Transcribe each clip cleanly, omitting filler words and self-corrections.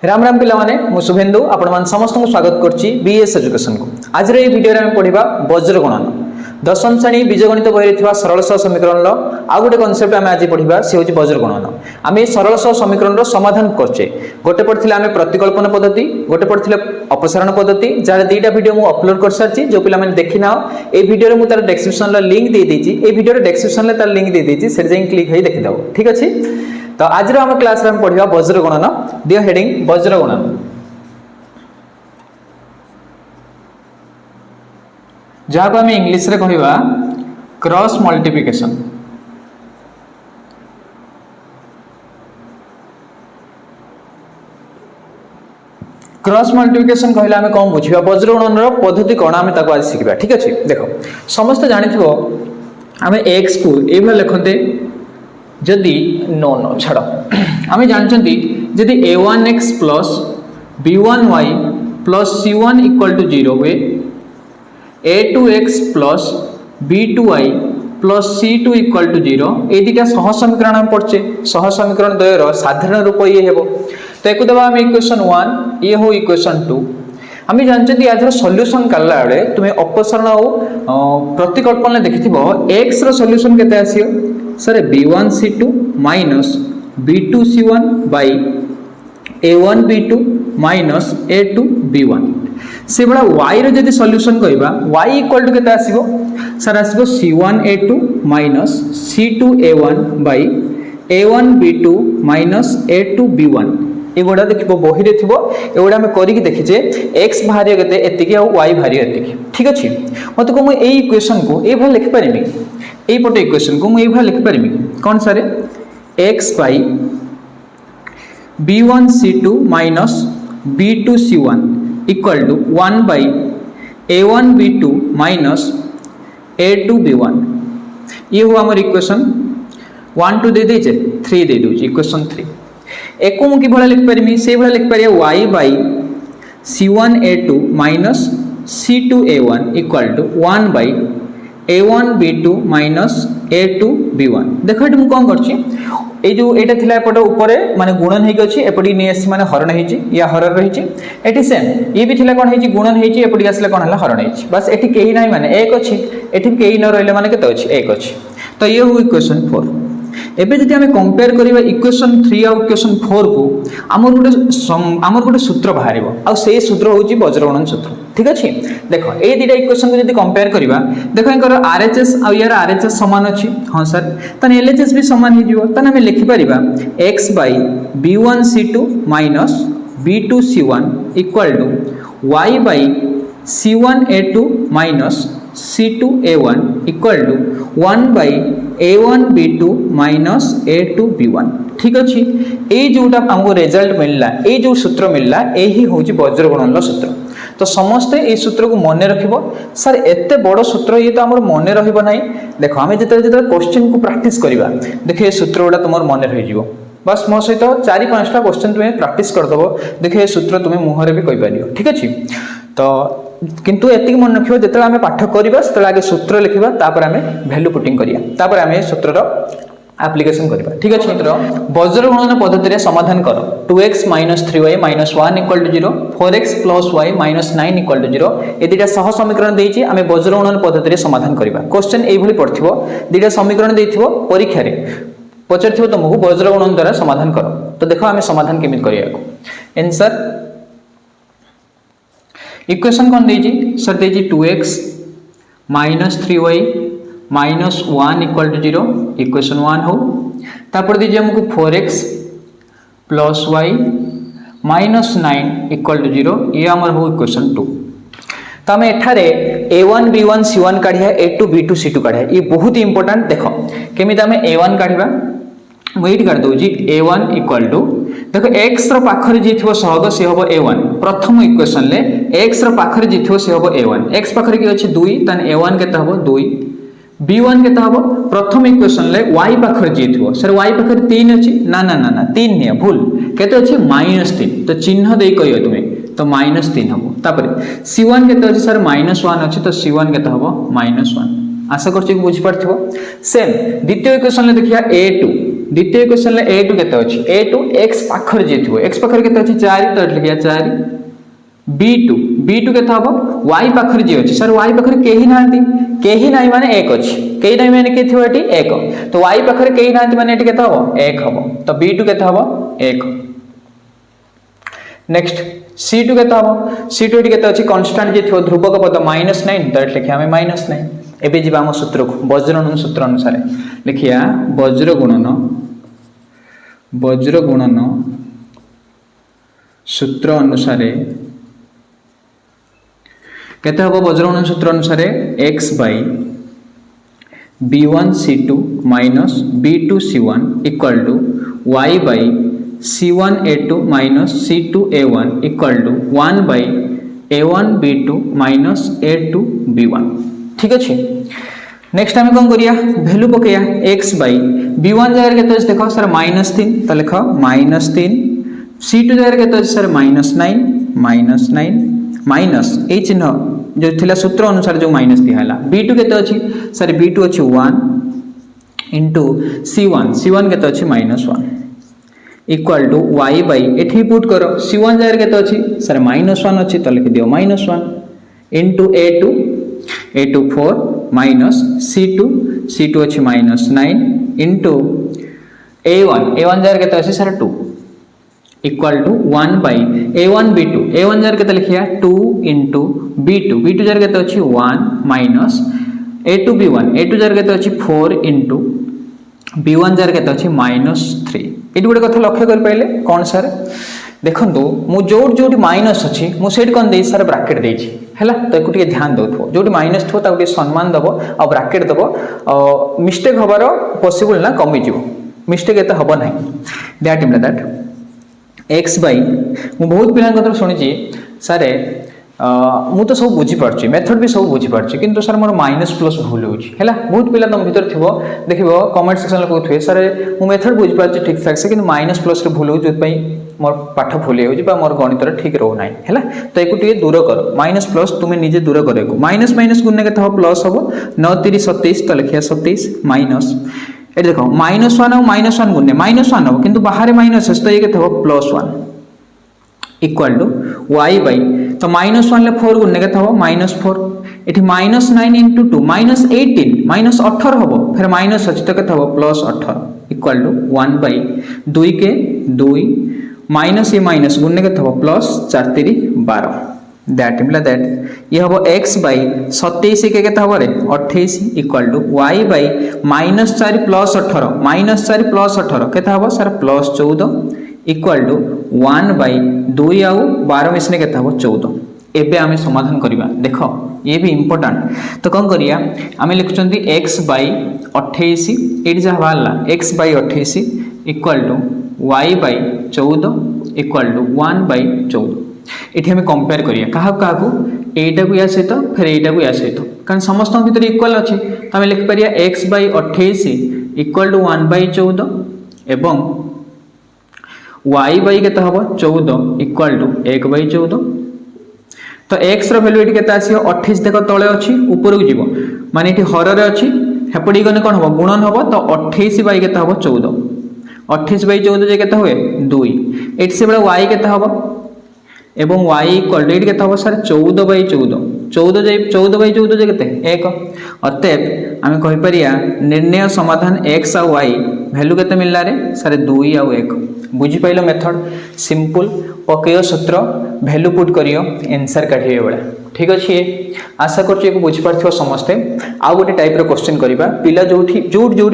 राम राम पिला माने मु शुभेंदु आपण मान समस्त को स्वागत करछि बीएस एजुकेशन को। आज रे वीडियो रे हम पढिबा वज्र गणन दशम श्रेणी बीजगणित बही रे थिबा सरल सह समीकरण लो आ गोटे कांसेप्ट हम आज पढिबा से होछि वज्र गणन। आम ए सरल सह समीकरण रो समाधान करछे। गोटे पढिथिले आमे प्रतिकल्पन पद्धति, गोटे पढिथिले अपसारण पद्धति, जार दुईटा वीडियो मु अपलोड कर सारछि। जो पिला माने देखि नाओ ए वीडियो रे मु तार डिस्क्रिप्शन लो लिंक दे देछि। ए वीडियो रे डिस्क्रिप्शन ले तार लिंक दे देछि, से जाई क्लिक हेई देखि दाओ। ठीक अछि। तो आज रो हम क्लास रे हम पढिबा वज्र गणन। दियो हेडिंग वज्र गणन। जहाँ को आम इंग्लिश रे कहवा क्रॉस मल्टीप्लिकेशन। क्रॉस मल्टीप्लिकेशन कहला आम कौन बुझा वज्र गणन रो पद्धति कौन आम ताको आज शिखा। ठीक अच्छे। देख समस्त जानिथिबो आम एक्स को एभा लिखते जदि नो नो छाड़ आम जानते जदि a1x plus b1y plus c1 equal to 0 हुए, a2x plus b2y plus c2 equal to 0 ये दुटा सह समीकरण हम पढ़चे। सह समीकरण द्वयर साधारण रूप ये हेबो। तो एक दबा हम इक्वेशन 1 ये हो इक्वेशन 2। आम जानते यार सॉल्यूशन कला बेले तुम्हें अपसारण और प्रतिकल्पन देखिथिबो x रो सॉल्यूशन केते आसियो sir b1c2 minus b2c1 by a1b2 minus a2b1। से बड़ा y रो जदि सॉल्यूशन कहबा y इक्वल टू केते आसीबो सर आसीबो c1a2 minus c2a1 by a1b2 minus a2b1। एगुड़ा देखिबो बही रे थिबो। एगुड़ा हम करिक देखिजे x भारियो केते एतिकी और y भारियो एतिकी। ठीक अछि। मते को ए इक्वेशन को ए भा लिख परिमी, ए पटे इक्वेशन को ए भा लिख परिमी कोन सारे x by b1c2 minus b2c1 equal to 1 by a1b2 minus a2b1। ये हुआ हमर इक्वेशन 1 2 दे देजे 3 दे दोछि इक्वेशन 3। एको मु कि भला लिख परिमी से भला लिख परिया y by c1a2 minus c2a1 equal to 1 by a1b2 minus a2b1। देखो एटी मु कोन करछि ए जो एटा थिला एपट ऊपर माने गुणन हेक अछि एपटी ने एस माने हरण हेछि या हरण रहिछि। एटी सेम ये भी थिला कोन हेछि गुणन हेछि एपटी आसले कोन हला हरण हेछि। बस एटी केही नाही माने एक अछि, एटी केही न रहले माने केते अछि एक अछि। तो ये हो इक्वेशन 4। एबे जदि हमें कंपेयर करिबा इक्वेशन 3 और इक्वेशन 4 को आमर गोटे सूत्र बाहरिबो आ से सूत्र होछि वज्र गणन सूत्र। ठीक अछि। देखो ए दुटा इक्वेशन को जदि कंपेयर करिबा देखो एकर आरएचएस आ यार आरएचएस समान अछि। हां सर तने एलएचएस भी समान हि जिवो। तने हमें लिखि परिबा x by b1c2 minus b2c1 equal to y by c1a2 minus c2a1 equal to 1 by a1b2 minus a2b1। ठीक अछि। ए जोटा हमको रिजल्ट मिलला ए जो सूत्र मिलला एही होछि वज्र गणन सूत्र। तो समस्त ए सूत्र को मन रखिबो। सर एते बड़ सूत्र ये तो हमर मन रहिबो नाही। देखो हमें जते क्वेश्चन को प्रैक्टिस करबा देखो ए सूत्र गुडा तुमर मन रहि जिवो। बस मो सहित 4-5टा क्वेश्चन तुमे प्रैक्टिस कर दबो देखो ए सूत्र तुमे मुहरे भी कहि पारियो। ठीक अछि। तो किंतु एतिक मन रखिबो जते हमें पाठ करबा तले आगे सूत्र लिखिबा तापर हमें वैल्यू पुटिंग करिया तापर हमें सूत्र रो एप्लीकेशन करिबा। ठीक अछि मित्र। वज्र गणन पद्धति रे समाधान करो 2x 3y 1 equal to 0 4x y 9 equal to 0 ए दुटा सह समीकरण देइछि। आमे वज्र गणन पद्धति रे समाधान करिबा। क्वेश्चन एई भली पड़थिबो दुटा समीकरण देइथिबो परीक्षा रे पचरथिबो तुमको वज्र गणन द्वारा समाधान करो। तो देखो आमे समाधान केमित करिया को आंसर इक्वेशन कौन देइछि सर देइछि 2x 3y minus 1 equal to 0 equation 1 हो। तापर दीजिए हमको 4x plus y minus 9 equal to 0 ये हमर हो इक्वेशन 2। तो हमें एठारे a1 b1 c1 काढिया a2 b2 c2 काढिया ये बहुत इंपोर्टेंट। देखो केमिति हमें a1 काढिबा मुइट कर दोजी a1 इक्वल टू देखो x रो पाखरे जे थिबो सहग से हबो a1। प्रथम इक्वेशन ले x रो पाखरे जे थिबो से हबो a1। x पाखरे की अछि 2 तन a1 केता हबो 2 b1 केता हबो प्रथम इक्वेशन ले y पाखरे जे थिबो सर y पाखरे 3 अछि ना ना ना ना 3 ने भूल केते अछि -3 तो चिन्ह देई कहियो तुमे तो -3 हबो। तापर c1 केते अछि सर -1 अछि तो c1 केता हबो -1। आशा करछि बुझि पारथिबो। सेम द्वितीय इक्वेशन ले देखिया a2 द्वितीय इक्वेशन a2 केते अछि a2 x पाखर जे थियो x पाखर केते अछि 4 तो लिखिया 4 b2 केते हबो y पाखर जे अछि सर y पाखर केही नाही माने 1 अछि केही नाही माने के थियो एटी 1 तो y पाखर केही नांती माने एटी केते हबो 1 हबो तो b2 केते हबो 1 नेक्स्ट c2 केते हबो c2 एटी केते अछि कांस्टेंट जे थियो ध्रुवक पद -9 तो लिखिया हमें -9 एबे जिबा हम सूत्र को वज्रगुणन सूत्र अनुसार लिखिया वज्रगुणन सूत्र अनुसार केते हबो वज्रगुणन सूत्र अनुसार x by b1 c2 minus b2 c1 equal to y by c1 a2 minus c2 a1 equal to 1 by a1 b2 minus a2 b1 ठीक अछि नेक्स्ट हम कोन करिया वैल्यू पकैया x by b1 जगह केते अछि देखो सर -3 त लिखो -3 c2 जगह केते अछि सर -9 माइनस ए चिन्ह जो थिला सूत्र अनुसार जो माइनस दिहला b2 केते अछि सर b2 अछि 1 into c1 केते अछि -1 इक्वल टू y by एठी पुट करो c1 जगह केते अछि सर -1 अछि त लिख दियो -1 into a2 4 minus c2 अछि -9 into a1 जगह केते अछि sir 2 equal to 1 by a1 जगह केते लिखिया 2 into b2 जगह केते अछि 1 minus a2 जगह केते अछि 4 into b1 जगह केते अछि -3 एटी गोटे कथा लक्ष्य कर पाइले कोन सर देखंतु मु जोटी माइनस अछि मु सेट कोन देई सर ब्रैकेट देछि हैला तो एको टिके ध्यान दउथो जोटी माइनस थो ताको सम्मान दबो आ ब्रैकेट दबो मिस्टेक हबारो पॉसिबल ना कमी जिवो मिस्टेक एते हबो नाही that mean that x by मु बहुत पिलान कथर सुनिछि सर मु तो सब बुझी पारछि मेथड भी सब बुझी पारछि किंतु सर मोर माइनस प्लस भूल होछि हैला बहुत पिला तम भीतर थिबो देखिबो कमेंट सेक्शन रे कहथुए सर मु मेथड बुझी पारछि ठीक ठाक से किंतु माइनस प्लस रे भूल हो जोत पई मोर पाठ भूल होछि बा मोर गणित रे ठीक रहउ नाही हैला तो एको टिके दूर करो माइनस प्लस तुमे निजे दूर करेको माइनस गुणने केते हो प्लस हबो 9 3 27 तो लिखिया 27 माइनस ए देखो -1 और -1 गुणने -1 हो किंतु बाहर माइनस है तो ये केते हो +1 इक्वल टू y by तो -1 ले 4 गुणने केते हो -4 एठी -9 into 2 -18 -18 हबो फिर माइनस अछि तो केते हो +18 इक्वल टू 1 by 2 के 2 माइनस ये माइनस गुणने केते हो +4 3 12 दैट मीन दैट ये हबो x by 27 के केते हबो रे 28 इक्वल टू y by -4 + 18 केते हबो सर +14 इक्वल टू 1 by 2 आउ 12 मिसने केते हबो 14 एबे आमे समाधान करिबा देखो ये भी इंपोर्टेंट तो कोन करिया आमे लिखचंती x by 28 एडी जा हवाला x by 28 equal to y by 14 equal to 1 by 14 एठी हमें कंपेयर करिया काहा काहा एटा को या सहित फिर एटा को या सहित कारण समस्त भीतर इक्वल अछि त हमें लिख परिया x by 28 equal to 1 by 14 एवं y by केते हबो 14 इक्वल टू 1 by 14 तो x रो वैल्यू एटी केते आसीयो 28 देखो तळे अछि ऊपर को जीवो माने एटी हर रे अछि हेपडी गने कोन हबो गुणन हबो तो 28 by केते हबो 14 28 by 14 जे केते होए 2 एटी से बडा y केते हबो एवं y इक्वल टू एटी केते हबो सर 14 by 14 by 14 जे केते 1 अतएव आमे कहि परिया निर्णय समाधान x और y वैल्यू केते मिलला रे सर 2 और 1 बुझी पाइलो मेथड सिंपल पकेयो सूत्र वैल्यू पुट करियो आंसर काढिए बडा ठीक अछि आशा करछि को बुझी पारथियो समस्ते आ गोटे टाइप रो क्वेश्चन करिबा पिला जोठी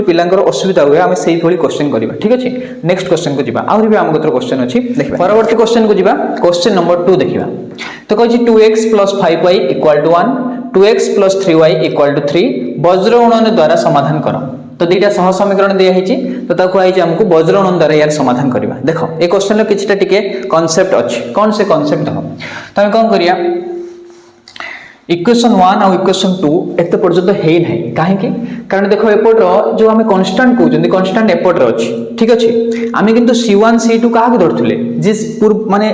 पिलांकर असुविधा होय आमे सेही भली क्वेश्चन करिबा ठीक अछि नेक्स्ट क्वेश्चन को जिबा आउरी भी हम गोत्र क्वेश्चन अछि देखिबा परवर्ती क्वेश्चन को जिबा क्वेश्चन नंबर 2 देखिबा तो कहछि 2x + 5y = 1 2x + 3y = 3 वज्रगुणन द्वारा समाधान करो तो दुईटा सह समीकरण दिया हिची तो ताको आइजे हमको वज्रगुणन द्वारा यार समाधान करबा देखो ए क्वेश्चन लो किछटा टिके कांसेप्ट अछि कोन से कांसेप्ट देखो त हम कोन करिया इक्वेशन 1 और इक्वेशन 2 एते पर्यंत हे नै काहे कि कारण देखो एपोट रो जो हमें कांस्टेंट कहउजंदी कांस्टेंट एपोट रो अछि ठीक अछि आमे किंतु c1 c2 काहा को धरथुले जिस पूर्व माने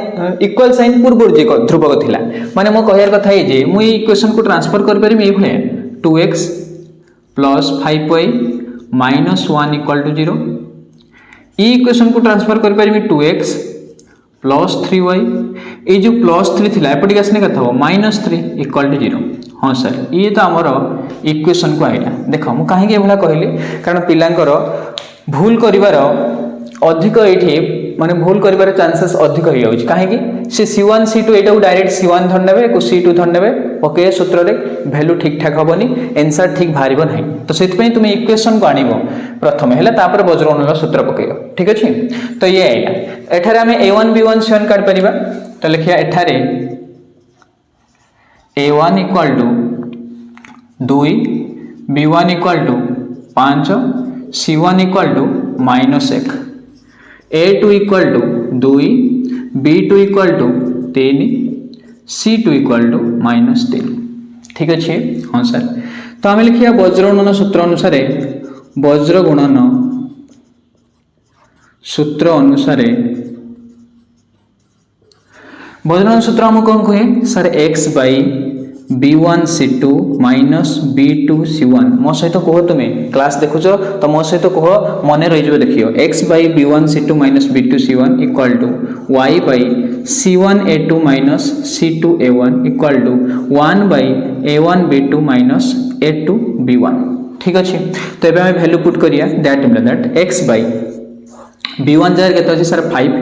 इक्वल साइन पूर्व जे ध्रुवक थिला माने मो कहयार कथा हे जे मु इक्वेशन को ट्रांसफर कर परिम ए भले 2x + 5y -1 = 0 ई इक्वेशन को ट्रांसफर कर पारिबी 2x प्लस 3y ये जो प्लस 3 थिला एपटिक आसने कथा हो -3 इक्वल टू 0। हाँ सर ये तो आमर इक्वेशन को आइला देख मु कहीं एभला कहली कारण पिलांकर भूल करिवार अधिक ये माने भूल करिवार चांसेस अधिक हो जाउछि काहे से C1 C2 एटा को डायरेक्ट C1 धर नेबे को C2 धर नेबे ओके सूत्र रे वैल्यू ठीक ठाक हबनी आंसर ठीक भारिबो नाही तो सेति पई तुमे इक्वेशन को आनिबो प्रथम हेला तापर वज्रगुणन सूत्र पकेयो ठीक अछि। तो ये आइला एठारे हमें A1 B1 C1 काढ परिबा तो लिखिया एठारे A1 equal to 2 B1 equal to 5 C1 equal to -1 A2 equal to 2 B2 equal to 3 C2 equal to -3 ठीक अच्छे। हाँ सर तो आम लिखिया वज्रगुणन सूत्र अनुसार वज्रगुणन सूत्र अनुसार वज्रगुणन सूत्र हम कौन कहे sir x by b1 c2 minus b2 c1 मो सहित कह तुम्हें क्लास देखुच तो मो सहित कह मन रही देखियो x by b1 c2 minus b2 c1 equal to y by c1 a2 minus c2 a1 equal to 1 by a1 b2 minus a2 b1 ठीक अच्छे। तो ये वैल्यू पुट करिया दैट x बाई b1 जार के सर 5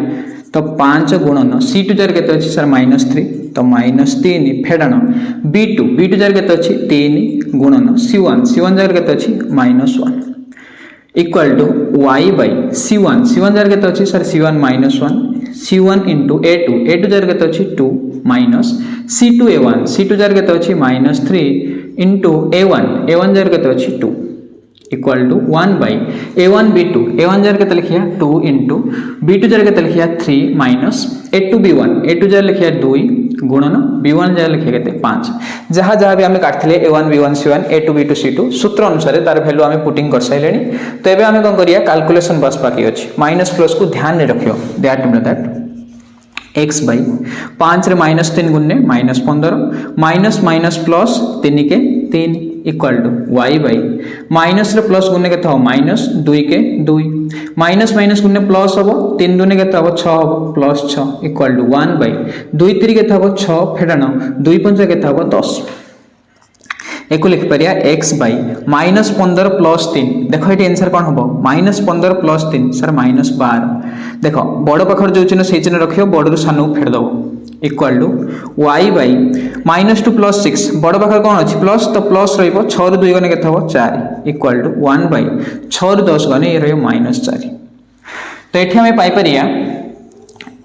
तो 5 गुणन C2 जार के सर -3 तो -3 फेड़ाण B2 जार के 3 गुणन C1 जार के -1 equal to y by C1 जार के sir C1 -1 C1 into A2 जार के 2 माइनस C2 जार के -3 इंटू A1 जार के 2 equal to 1 by A1 B2 jar के लिखिया 2 इंटू B2 जार के लिखिया 3 माइनस A2 B1 जार लिखिया 2 गुणन B1 जार लिखिया केते 5 जहाँ जहाँ भी आम काटले A1 B1 C1 A2 B2 C2 सूत्र अनुसार तार वैल्यू आम पुटिंग कर सारे। तो ये आम कौन करिया कैलकुलेशन बस बाकी अच्छी माइनस प्लस को ध्यान में रखियो दैट x बाई 5 रे -3 गुणे -15 माइनस माइनस प्लस 3 के 3 equal to y by minus रे प्लस गुणे के -2 के 2 माइनस माइनस गुणे प्लस हम 3 दुने के 6 हम प्लस 6 इक्वल टू 1 बाई 2 3 के 6 फेड़ाण 2 5 के 10 एक लिख पारिया x बाई -15 प्लस 3 देख ये आंसर कौन हम -15 प्लस 3 सर -12 देख बड़ पाखर जो चिन्ह से चिन्ह रखियो बड़ सान को फेरदेव equal to y by -2 plus 6 बड़ पाखर कौन अच्छी प्लस तो प्लस रो 6 2 गने के 4 इक्वल टू 1 बाई 6 10 गने ये रही -4 तो ये आम पाइपर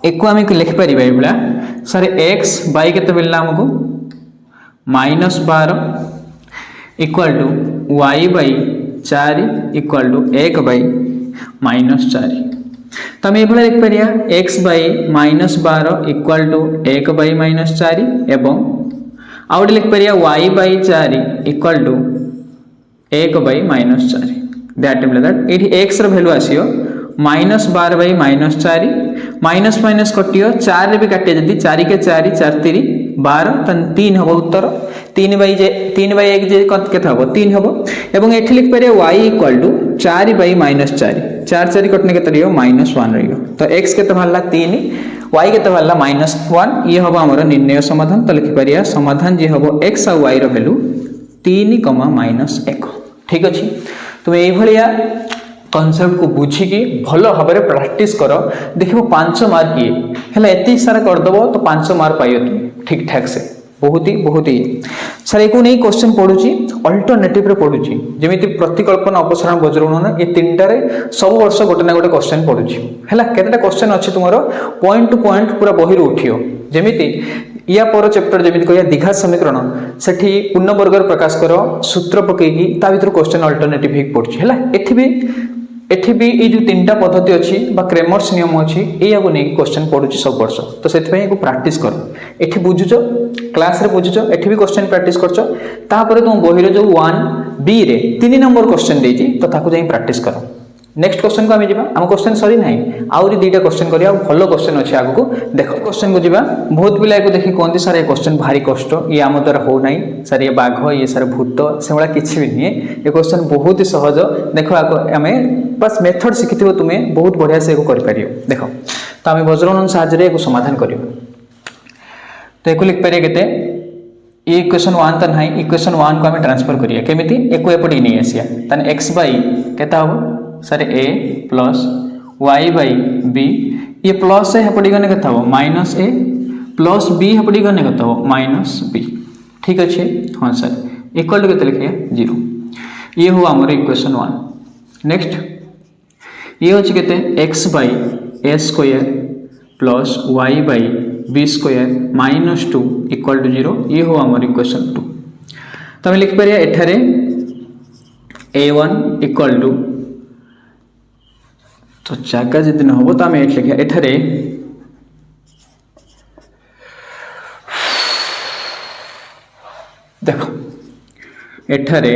एक आम लिखिपर ये सर x बाई के मिलला आमको -12 equal to y by 4 equal to 1 by -4 तो आम ये लिखिपर x by -12 equal to 1 by -4 एवं आउ गोटे लिखिपर y by 4 equal to 1 by -4 that ये एक्स भैल्यू आसो -12 बाई -4 माइनस माइनस कटियो 4 भी काटे जदि 4 के 4 4 3 12 तन 3 हम उत्तर 3 बाई 1 जे केते हम 3 हम एवं एठी लिख पारे y इक्वल टू 4 बाई -4 4 4 कटने के तरियो -1 रहियो तो x केते भरला 3 y केते भरला -1 ये हम हमर निर्णय समाधान तो लिखि पारिया समाधान जे हबो x और y रो वैल्यू 3, -1 ठीक अछि। तुम एई भलिया कॉन्सेप्ट को बुझिकी भल भाव में प्रैक्टिस कर देख 5 मार्क ये है एत सारा करदेव तो 5 मार्क पाइयो तुम ठीक ठाक से बहुत ही सर एक नहीं क्वेश्चन पढ़ुची अल्टरनेटिव पढ़ुची जमी प्रतिकल्पना अपसारण वज्रगुणन ये 3टारे सब वर्ष गोटे ना गोटे क्वेश्चन पढ़ुची है केतेटा क्वेश्चन अच्छी तुम पॉइंट टू पॉइंट पूरा बही उठियो जमीती या पर चैप्टर जमी कह दीघा समीकरण से पूर्ण वर्ग प्रकाश कर सूत्र पकईकी ता भर क्वेश्चन अल्टरनेटिव पड़े है एठी भी ये जो 3टा पद्धति अच्छी क्रेमर्स नियम अच्छी या नहीं क्वेश्चन पड़ुची सब वर्ष तो से प्रैक्टिस कर एठी बुझुच क्लास रे बुझुच एठी भी क्वेश्चन प्रैक्टिस करछ तापर तुम बहिर जो 1b रे 3 नंबर क्वेश्चन देती तो ताकू जाई प्रैक्टिस कर नेक्स्ट क्वेश्चन को आम जा आम क्वेश्चन सरी ना आउरी दुईटा क्वेश्चन करिया भल क्वेश्चन अच्छे आगू देख क्वेश्चन को जा बहुत पिला देखिए कहते सर ये क्वेश्चन भारी कष्ट ये आम द्वारा हो ना सर ये बाघ ये सर भूत से भाया किसी भी नुहे ये क्वेश्चन बहुत ही सहज देख आम बस मेथड शिखि तुम्हें बहुत बढ़िया से कर देख तो आम वज्रगुणन साहाय्य समाधान कर तो एक लिख पारे के इक्वेशन 1 तो ना इक्वेशन 1 को आम ट्रांसफर करिए केमी एक एपटे नहीं आसिया ताने एक्स बै के sir A plus Y by B ये प्लस ए हेपटी गने के माइनस ए प्लस बी हेपटी गने के माइनस बी ठीक अच्छे हाँ सर इक्वल टू के लिखिए 0 ये हो आमर इक्वेशन 1 नेक्स्ट ये हूँ के X by A square plus Y by B square minus 2 equal to 0 ये हो आमर इक्वेशन 2 तो लिख पारे एठारे a1 इक्वल टू तो जगह जितने न हम तो आम लिखा एठारे देख एठारे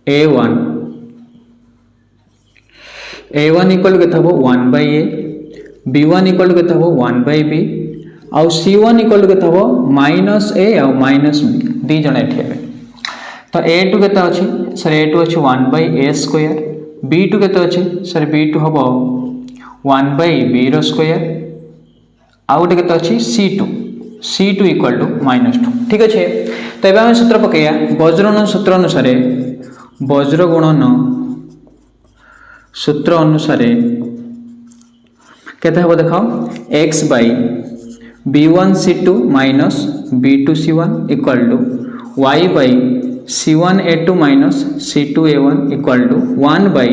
a1 इक्वल के 1 बाय ए b1 इक्वल के 1 बाय बी आउ c1 इक्वल के माइनस ए आउ माइनस बी दी जन एठे तो a2 के अच्छी सर a2 अच्छी 1 बाय ए स्क्वायर b2 के अच्छे सर b2 हम 1 बाय बी रो स्क्वायर आउ गोटे के अच्छी c2 इक्वल टू माइनस 2 ठीक अच्छे तो ये सूत्र पकईया वज्रगुणन सूत्र अनुसार वज्रगुणन सूत्र अनुसार केते हम देख X by b1c2 minus b2c1 equal to Y by c1a2 minus c2a1 equal to 1 by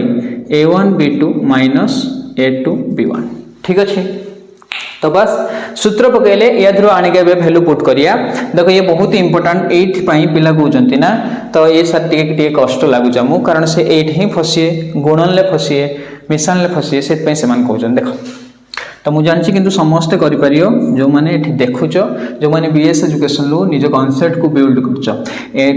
a1b2 minus a2b1 ठीक अच्छे तो बस सूत्र पकेले या ध्रुव आनिके वैल्यू पुट करिया देखो ये बहुत इंपोर्टेंट 8 पाई पिला कहउचंती ना तो ये सर टे कष्ट लागुच आमु कारण से 8 ही फसिए गुणन ले फसिए मिशन ले फसिए से पई समान कहउचन देखो तो मुझे जानछि किंतु समस्ते करि परियो जो माने एठी देखुच जो माने बीएस एजुकेशन लो निज कांसेप्ट को बिल्ड करछ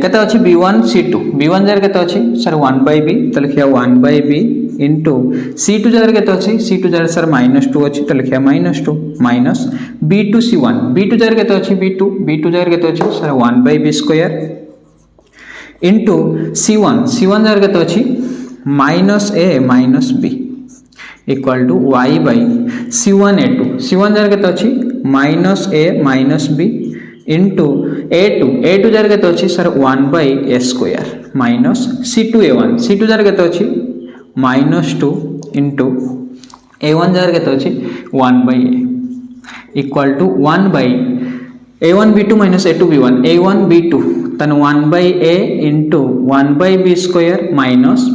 केते अछि b1 c2 b1 जार केते अछि सर 1 बाय b तो लिखिया 1 by b into c2 jar केते अछि c2 जार सर -2 अछि तो लिखिया -2 माइनस b2 c1 b2 जार केते अछि b2 जार केते अछि sir 1 by b square into c1 जार केते अछि minus a minus b equal to Y by c1 जार के अच्छी minus A minus B into a2 जार के अच्छी sir 1 by A square minus c2 जार के अच्छी -2 इंटू a1 जार के अच्छी 1 by A equal to 1 by a1b2 minus a2b1 a1b2 तन 1 by A into 1 by B square minus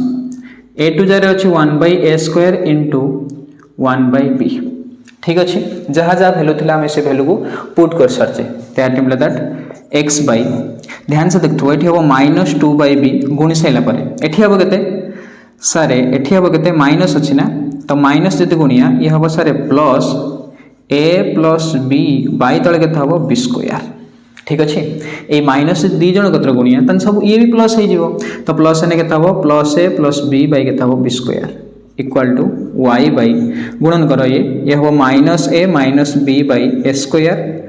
a2 jar अच्छी 1 by A square into 1 by B ठीक अच्छे जहाँ जहाँ भैल्यू थी आम से भैल्यू को पुट कर सारे दैट एक्स बै ध्यान से देखो ये हम -2 बाय बी गुणी सारापर ये हम के सारे ये हम के माइनस अच्छी ना तो माइनस जब गुणिया ये हम सारे प्लस ए प्लस बी बै तले के हम बी स्क्वायर ठीक अच्छे ये माइनस दी जन कतर गुणिया तन सब ये भी प्लस हो तो प्लस एने के plus A plus B by के B square equal to Y by गुणन कर ये हम minus A minus B by A square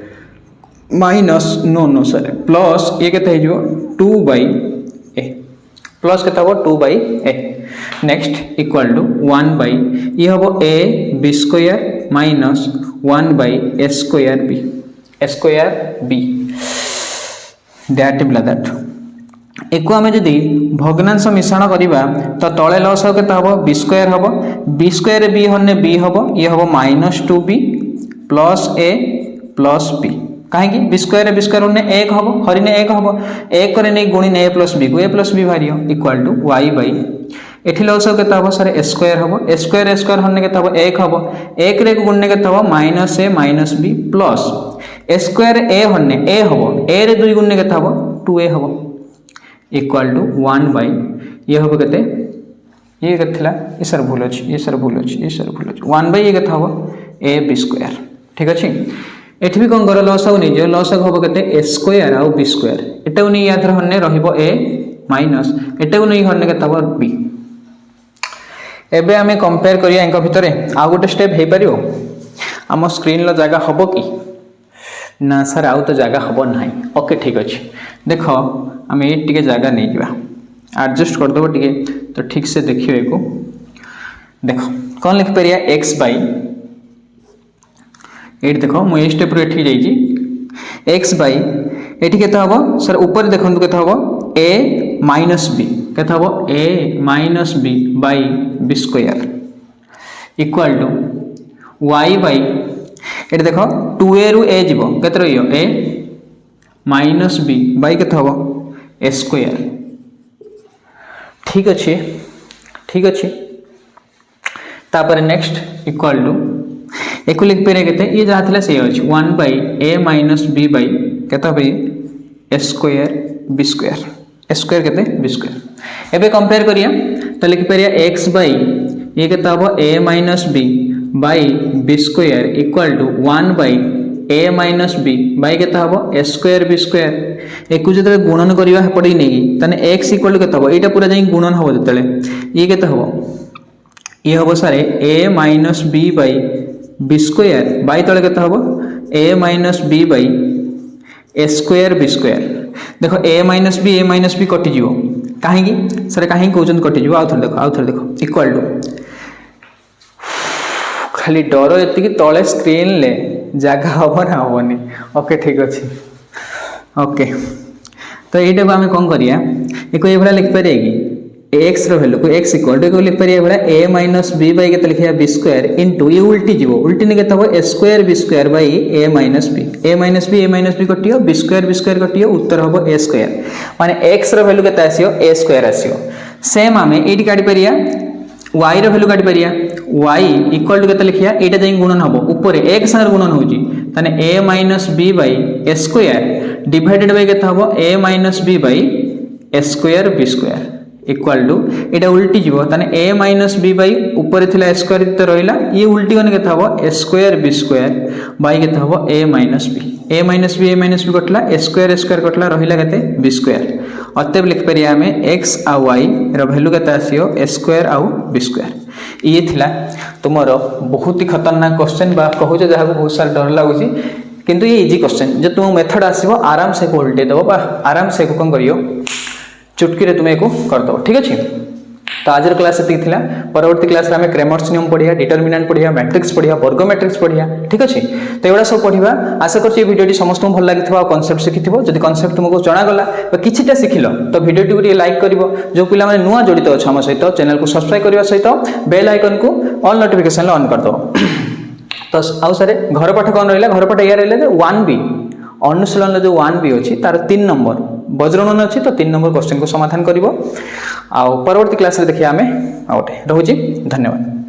minus no sir plus ये के 2 बाय ए प्लस के 2 by A next equal to 1 by ये हम A B square minus 1 by A square B that एक आम जदि भग्नांश मिश्रण करवा तो तले लस के हम बी स्क्वायर हम बी स्क्वायर बी हने बी हम ये हम -2b plus A plus B कहीं बी स्क्वायर हने 1 हम हरिने 1 हम 1 करे नहीं गुणी ए प्लस बी को ए प्लस बी बाहर इक्वल टू वाई बै एठी लस के हम सर ए स्क्वायर हने के 1 हम 1 रे गुणने के minus A minus B plus A square ए हने ए हम ए रे 2 गुणने के 2a हम इक्वल टू 1 बाय ये हम के ये ये सर भूल अच्छी ये सर भूल अच्छी 1 बाय ये हम ए बी स्क्वायर ठीक अच्छे एठी भी कौन कर लस निज लस हम के ए स्क्वायर आउ बी स्क्वायर एटा नहीं या हने रहिबो ए माइनस एटा नहीं हने के बी एबे आमे कंपेयर करिया इनका भितरे आ गोटे स्टेप हे परियो आम स्क्रीन लो जगह हबो कि ना सर आउ तो जगह हबो नाही ओके ठीक अछि देख आमे ए टिके जगह नै जिबा एडजस्ट कर दबो टिके तो ठीक से देखियो एको देखो कोन लिख परिया x बाई एट देखो मु ए स्टेप रो एठी जाई छी x बाई एठी केता हबो सर ऊपर देखंतु केता हबो a माइनस b केता हबो a minus b by b square equal to y by एठी देखो 2a रु a जीवो केते रहियो a माइनस b बाई केता हबो a स्क्वायर ठीक अछि तापर नेक्स्ट इक्वल टू एको लिख पेरे केते ये जहा थिला से अछि 1 by a minus b by केता बे a square b square a square केते b स्क्वायर एबे कंपेयर करिया त लिख पेरिया x बाई ये केता हबो a minus b by b square equal to 1 by a minus b by केता हबो a स्क्वायर b स्क्वायर एको जते गुणन करिवा पड़ी नेगी तने x इक्वल टू केता हबो एटा पूरा जाई गुणन हबो जतले ये केता हबो ये हबो सारे a minus b by b square by तले केता हबो a minus b by a square b square देखो a माइनस b कटि जीवो काहे की सर काहे कहउचन कटि जीवो आउ थर देखो इक्वल टू खाली डरो एति की तळे स्क्रीन ले जगह हबो ना हबोनी ओके ठीक अछि ओके तो एटा को हम कोन करिया एको ए भला लिख पारे की x रो वैल्यू को x इक्वल टू को लिख पारे भला a माइनस b बाई केते लिखिया b स्क्वायर इनटू ये उल्टी जीवो उल्टी ने केते हो a square b square by a minus b कटियो b स्क्वायर कटियो उत्तर हबो a स्क्वायर माने x रो वैल्यू केते आसियो a स्क्वायर आसियो सेम आमे एडी काडी परिया y रो वैल्यू काडी परिया y इक्वल टू केते लिखिया एटा जाई गुणन हबो ऊपर x संग गुणन होजी तने a minus b by a square divided by केते हबो a minus b by a square b square equal to एटा उल्टी जीवो तने a माइनस b बाई ऊपर थिला a स्क्वायर त रहिला ये उल्टी गने केते हबो a square b square by केते हबो a माइनस b कटला a स्क्वायर कटला रहिला केते b स्क्वायर अतएव लिख परिया हमें x आ y रो वैल्यू केते आसियो a स्क्वायर आ b स्क्वायर ये थिला तुमरो बहुत ही खतरनाक क्वेश्चन बा कहू जे जहा को बहुत सारा डर लागुची किंतु ये इजी क्वेश्चन जे तुम मेथड आसीबो आराम से को उल्टे दबो बा आराम से को कोन करियो चुटकी रे तुम्हें को कर दो ठीक अछि तो आज क्लास एति थिला परवर्ती क्लास रे हमें क्रेमर्स नियम पढिया डिटरमिनेंट पढिया मैट्रिक्स पढिया वर्ग मैट्रिक्स पढिया ठीक अछि तो एवडा सब पढिबा आशा करछि ए वीडियोटी समस्त भल लागिथबा कांसेप्ट सिखिथिबो जदि कांसेप्ट तुमको जणा गला बा किछिटा सिखिलो तो वीडियोटी को लाइक करिवो जो पिला माने नुवा जडित अछि हम सहित चैनल को सब्सक्राइब करबा सहित बेल आइकन को ऑल नोटिफिकेशन ऑन कर दो तो आउ सारे घर पाठ कोन रहला घर पाठ या रहला जे 1b अनुशीलन जो 1b अछि तार 3 नंबर वज्रगणन अछि तो 3 नंबर क्वेश्चन को समाधान करिवो आ परवर्ती क्लास रे देखिया हमें आउटे रहूची धन्यवाद।